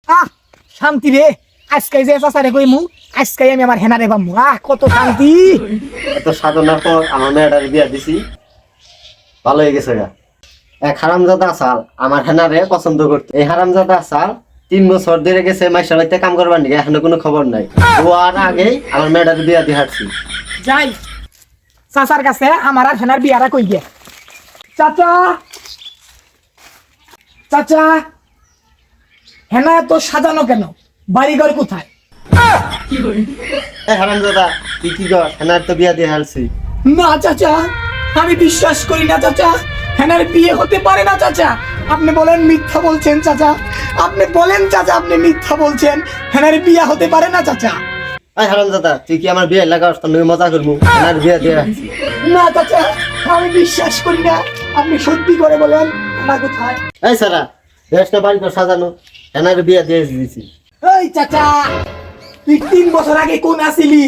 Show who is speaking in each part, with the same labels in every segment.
Speaker 1: আহ শান্তি রে, আজকে যে চাচারে কইমু, আজকে আমি আমার হেনারে পামু। কত শান্তি।
Speaker 2: এত সাধনার পর আমার মেয়েটার বিয়া দিছি, ভালো হয়ে গেছে গা। এক হারামজাদা আসাল আমার হেনারে পছন্দ করতো। এই হারামজাদা আসাল 3 বছর ধরে গেছে মাইশা বাড়িতে কাম করবার নাকি, এখনো কোনো খবর নাই। ও আর আগেই আমার মেয়েটার বিয়া দিয়ে হাঁটছি।
Speaker 1: যাই চাচার কাছে আমার আর হেনার বিয়ারা কই গে। চাচা, চাচা, হেনা তো সাজানো কেন? বাড়িঘর কোথায়?
Speaker 2: এই হারামজাদা তুই কি কর? হেনার তো বিয়া দিয়ে হাঁটছি।
Speaker 1: না চাচা, আমি বিশ্বাস করি না চাচা, হেনার বিয়ে হতে পারে না চাচা। আপনি বলেন মিথ্যা বলছেন চাচা, আপনি বলেন চাচা, আপনি মিথ্যা বলছেন, হেনার বিয়ে হতে পারে না চাচা।
Speaker 2: এই হারামজাদা তুই কি আমার বিয়ে লাগাস? তোর নাকি মজা করবো? হেনার বিয়া দিয়ে হাঁটছি।
Speaker 1: না চাচা, আমি বিশ্বাস করি না, আপনি সত্যি করে বলেন হেনা কোথায়।
Speaker 2: এই সারা দেশটা বাড়ি তো সাজানো, হেনার বিয়া দিয়ে দিয়েছি।
Speaker 1: এই চাচা, তুই 3 বছর আগে কোন আসিলি?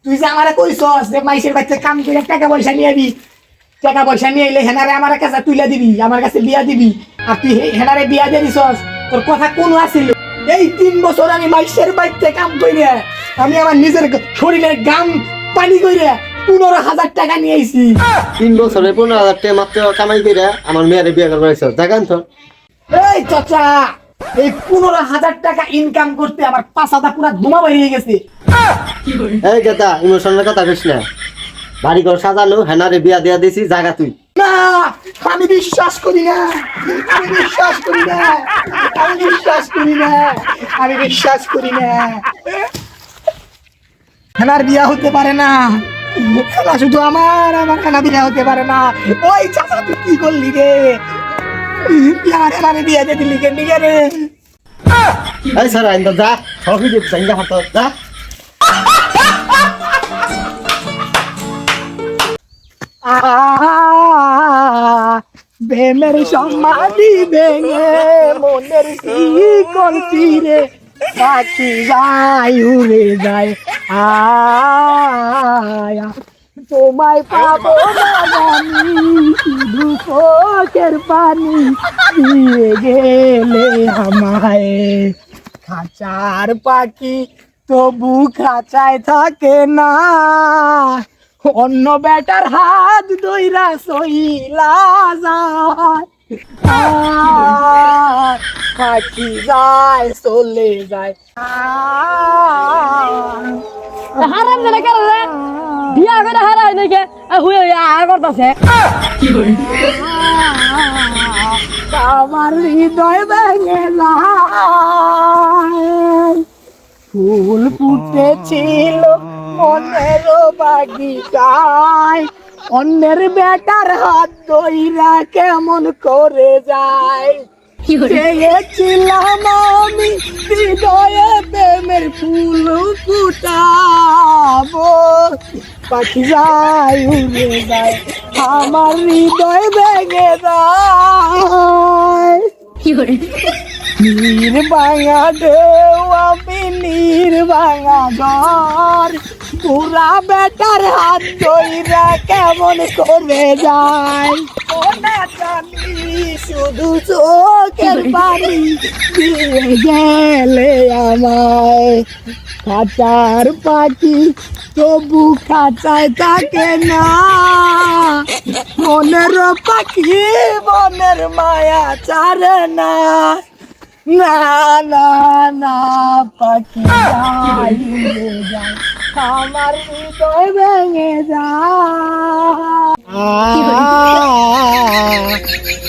Speaker 1: তুই যে আমারে কইছস যে মাইসের বাচ্চা কাম করে টাকা পয়সা নিয়ে আবি, টাকা পয়সা নিয়ে এলে হেনারে আমার কাছে তুইলা দিবি, আমার কাছে বিয়া দিবি, আর তুই হেনারে বিয়া দিয়ে দিছস। তোর কথা কোন আসিল? এই 3 বছর আমি মাইসের বাচ্চা কাম কইরে, আমি আমার নিজের শরীরের গাম পানি কইরে 15,000 টাকা নিয়ে আইছি।
Speaker 2: 3 বছরে 15,000 টাকা মাত্র কামাই করে আমার মেয়ের বিয়ে করবার হয়েছে। দেখান তো।
Speaker 1: এই চাচা, এই 15,000 টাকা ইনকাম করতে আমার পাছাটা পুরা ধুমা বেরিয়ে গেছে।
Speaker 2: এই দাদা ইমোশনাল কথা কইস না। বাড়ি ঘর সাজানো, হেনারে বিয়া দিয়া দিছি, জায়গা তুই।
Speaker 1: না, আমি বিশ্বাস করি না, আমি বিশ্বাস করি না, আমি বিশ্বাস করি না, আমি বিশ্বাস করি না। হেনার বিয়া হতে পারে না, হেনা শুধু আমার হেনা বিয়া হতে পারে না। ওই চাচা তুই কি করলি রে? তুই আমার হেনারে বিয়া দিয়ে দিলি কেন রে?
Speaker 2: এই স্যার আইন যা, সবই দিতে চাই হাত যা।
Speaker 1: প্রেমের সমাধি ভেঙে মনের শিকল চিরে পাখি যায় উড়ে যায়। তোমায় পাবো না জানি, শুধু চোখের পানি দিয়ে গেলে আমায়। খাঁচার পাখি তবু খাঁচায় থাকে না, অন্য বেটার হাত ধইরা সইলা যায়। পাখি যায় চলে যায়।
Speaker 3: হারাম জানা কেন রে? বিয়া করে হারাই নাকি হুয়ে আর করতেছে।
Speaker 1: আমার হৃদয় ভেঙে যায়। ফুল ফুটেছিল মনের বাগিচায়, অন্যের বেটার হাত ধইরা কেমন করে যায়। চেয়েছিলাম আমি হৃদয়ে প্রেমের ফুল ফুটাবো, পাখি যায় উড়ে যায়, আমার হৃদয় ভেঙে যায়। নীর ভাঙা ঢেউ আমি নীর ভাঙা ঘর, পুরা বেটার হাত ধইরা কেমন করে যায়। ও না জানি শুধু চোখের পানি দিয়ে গেলে আমায়। খাঁচার পাখি তবু খাঁচায় থাকে না, মনের পাখি মনের মায়া ছাড়ে না। না না না, পাখি যায় উড়ে যায়, আমার হৃদয় ভেঙে যায়।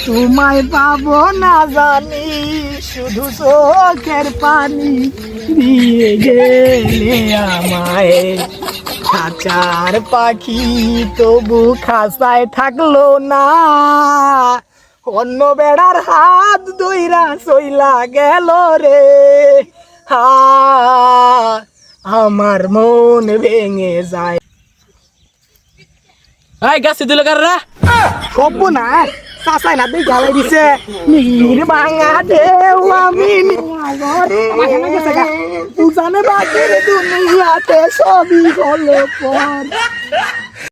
Speaker 1: তোমায় পাবো না জানি, শুধু চোখের পানি দিয়ে গেলে আমায়। খাঁচার পাখি তবু খাঁচায় থাকলো না, অন্য বেড়ার হাত ধইরা চইলা গেল রে। আমার মন ভেঙে যায়।
Speaker 3: এই গাছ দিল কাররা
Speaker 1: সব না চাচাই না দিয়ে গালাই দিছে। নীর ভাঙা ঢেউ আমি উজানে বাকির দুনিয়াতে সবই হলো পর।